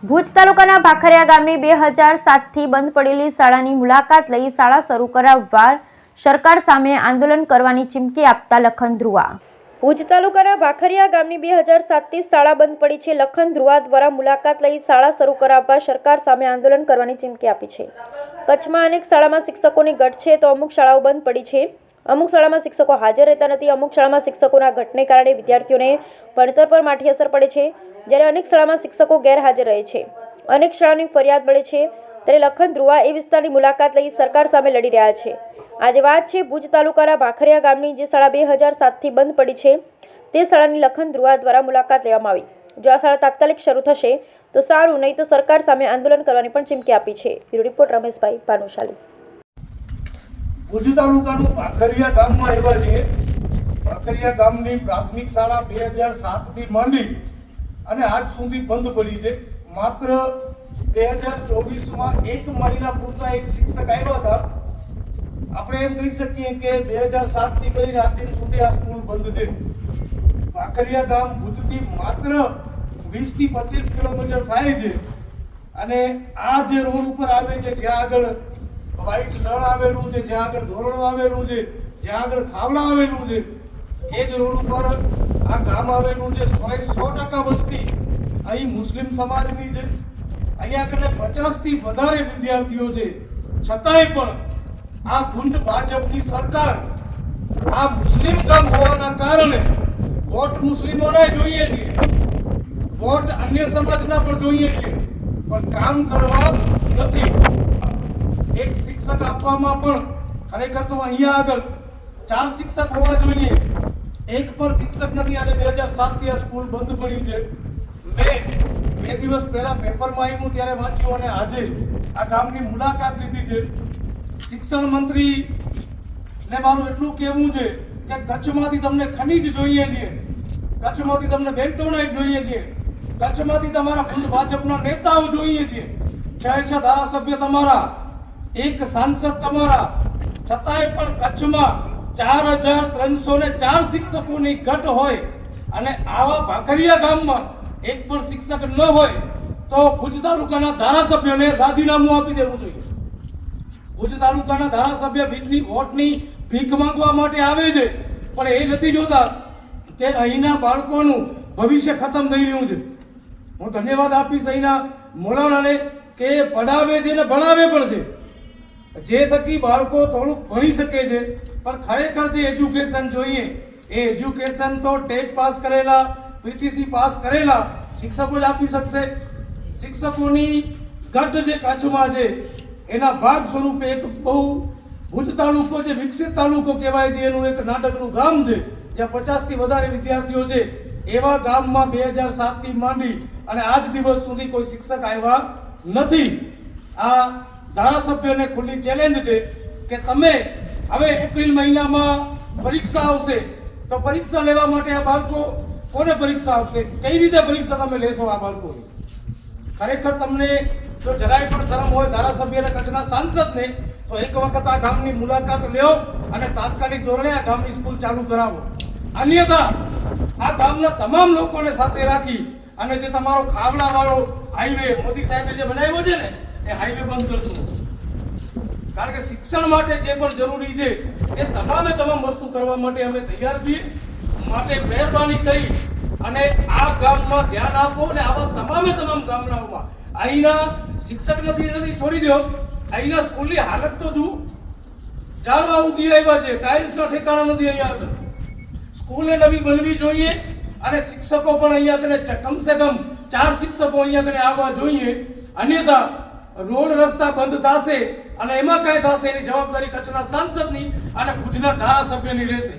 ભુજ તાલુકાના ભાખરિયા ગામની 2007થી બંધ પડેલી શાળાની મુલાકાત લઈ શાળા શરૂ કરાવવા સરકાર સામે આંદોલન કરવાની ચીમકી આપતા લખન ધ્રુવા. ભુજ તાલુકાના ભાખરિયા ગામની 2007થી શાળા બંધ પડી છે. લખન ધ્રુવા દ્વારા મુલાકાત લઈ શાળા શરૂ કરાવવા સરકાર સામે આંદોલન કરવાની ચીમકી આપી છે. કચ્છમાં અનેક શાળામાં શિક્ષકોની ઘટ છે તો અમુક શાળાઓ બંધ પડી છે. અમુક શાળામાં શિક્ષકો હાજર રહેતા નથી. અમુક શાળામાં શિક્ષકોના ઘટને કારણે વિદ્યાર્થીઓને ભણતર પર માઠી અસર પડે છે, જ્યારે અનેક શાળામાં શિક્ષકો ગેરહાજર રહે છે. અનેક શાળાની ફરિયાદ મળે છે. ત્યારે લખન ધ્રુવા એ વિસ્તારની મુલાકાત લઈ સરકાર સામે લડી રહ્યા છે. આજે વાત છે ભુજ તાલુકાના ભાખરિયા ગામની, જે શાળા 2007થી બંધ પડી છે. તે શાળાની લખન ધ્રુવા દ્વારા મુલાકાત લેવામાં આવી. જો આ શાળા તાત્કાલિક શરૂ થશે તો સારું, નહીં તો સરકાર સામે આંદોલન કરવાની પણ ચીમકી આપી છે. Bureau report Rameshbhai Bhanushali. ભુજ તાલુકાનું ભાખરિયા ગામમાં આવ્યા છીએ. ભાખરિયા ગામની પ્રાથમિક શાળા 2007થી માંડી અને આજ સુધી બંધ પડી છે. માત્ર 2024માં એક મહિના પૂરતા એક શિક્ષક આવ્યા હતા. આપણે એમ કહી શકીએ કે 2007થી કરીને આજ દિન સુધી આ સ્કૂલ બંધ છે. ભાખરિયા ગામ ભુજથી માત્ર 20થી 25 કિલોમીટર થાય છે અને આ જે રોડ ઉપર આવે છે, જ્યાં આગળ વ્હાઈટ નળ આવેલું છે, જ્યાં આગળ ધોરણો આવેલું છે, જ્યાં આગળ ખાવડા આવેલું છે, એ જ રોડ ઉપર આ ગામ આવેલું છે. 100% વસ્તી અહીં મુસ્લિમ સમાજની છે. અહીંયા આગળ 50થી વધારે વિદ્યાર્થીઓ છે. છતાંય પણ આ ભૂંડ ભાજપની સરકાર આ મુસ્લિમ ગામ હોવાના કારણે વોટ મુસ્લિમોને જોઈએ છે, વોટ અન્ય સમાજના પણ જોઈએ છે, પણ કામ કરવા નથી. એક શિક્ષક આપવામાં પણ ખરેખર તો અહીંયા આગળ 4 શિક્ષક હોવા જોઈએ, એક પણ શિક્ષક નથી. આજે 2007થી આ સ્કૂલ બંધ પડી છે. મેં 2 દિવસ પહેલા પેપરમાં આવ્યું ત્યારે વાંચ્યું અને આજે આ ગામની મુલાકાત લીધી છે. શિક્ષણ મંત્રી ને મારું એટલું કહેવું છે કે કચ્છમાંથી તમને ખનીજ જોઈએ છે, કચ્છમાંથી તમને બેન્ટોનાઇટ જોઈએ છે, કચ્છમાંથી તમારા ભૂંડ ભાજપના નેતાઓ જોઈએ છે. 6 ધારાસભ્ય તમારા, એક સાંસદ તમારા, છતાંય પણ કચ્છમાં 4304 શિક્ષકોની ઘટ હોય અને આવા ભાખરિયા ગામમાં એક પણ શિક્ષક ન હોય તો ભુજ તાલુકાના ધારાસભ્યોને રાજીનામું આપી દેવું જોઈએ. ભુજ તાલુકાના ધારાસભ્ય વોટની ભીખ માંગવા માટે આવે છે, પણ એ નથી જોતા કે અહીંના બાળકોનું ભવિષ્ય ખતમ થઈ રહ્યું છે. હું ધન્યવાદ આપીશ અહીંના મૌલાનાને કે પઢાવે છે ને ભણાવે પણ છે, જે થકી બાળકો થોડુંક ભણી શકે છે. પણ ખરેખર જે એજ્યુકેશન જોઈએ એ એજ્યુકેશન તો ટેટ પાસ કરેલા, પીટીસી પાસ કરેલા શિક્ષકો જ આપી શકશે. શિક્ષકોની ઘટ જે કચ્છમાં છે એના ભાગ સ્વરૂપે એક બહુ ભુજ તાલુકો જે વિકસિત તાલુકો કહેવાય છે, એનું એક નાટકનું ગામ છે જ્યાં 50થી વધારે વિદ્યાર્થીઓ છે. એવા ગામમાં 2007થી માંડી અને આજ દિવસ સુધી કોઈ શિક્ષક આવ્યા નથી. આ ધારાસભ્યોને ખુલ્લી ચેલેન્જ છે કે તમે હવે એપ્રિલ મહિનામાં પરીક્ષા આવશે તો પરીક્ષા લેવા માટે આ બાળકો કોને પરીક્ષા આપશે? કઈ રીતે પરીક્ષા તમે લેશો આ બાળકોની? ખરેખર તમને જો જરાય પણ શરમ હોય ધારાસભ્યને, કચ્છના સાંસદને, તો એક વખત આ ગામની મુલાકાત લ્યો અને તાત્કાલિક ધોરણે આ ગામની સ્કૂલ ચાલુ કરાવો. અન્યથા આ ગામના તમામ લોકોને સાથે રાખી અને જે તમારો ખાવડાવાળો હાઈવે મોદી સાહેબે જે બનાવ્યો છે ને એ હાઈવે બંધ કરશું. કારણ કે શિક્ષણ માટે જે પણ જરૂરી છે એ તમામે તમામ વસ્તુ કરવા માટે અમે તૈયાર છીએ. માટે મહેરબાની કરી અને આ ગામમાં ધ્યાન આપો અને આવા તમામે તમામ ગામડાઓમાં અહીંના શિક્ષક નથી છોડી દો, અહીંના સ્કૂલની હાલત તો જુઓ. જાળવા ઉગી આવ્યા છે, ટાઇલ્સના ઠેકાણા નથી. અહીંયા આગળ સ્કૂલે નવી બનવી જોઈએ અને શિક્ષકો પણ અહીંયા આગળ કમસે કમ 4 શિક્ષકો અહીંયા આગળ આવવા જોઈએ. અન્યથા રોડ રસ્તા બંધ થશે અને એમાં કાંઈ થશે એની જવાબદારી કચ્છના સાંસદની અને ભુજના ધારાસભ્યની રહેશે.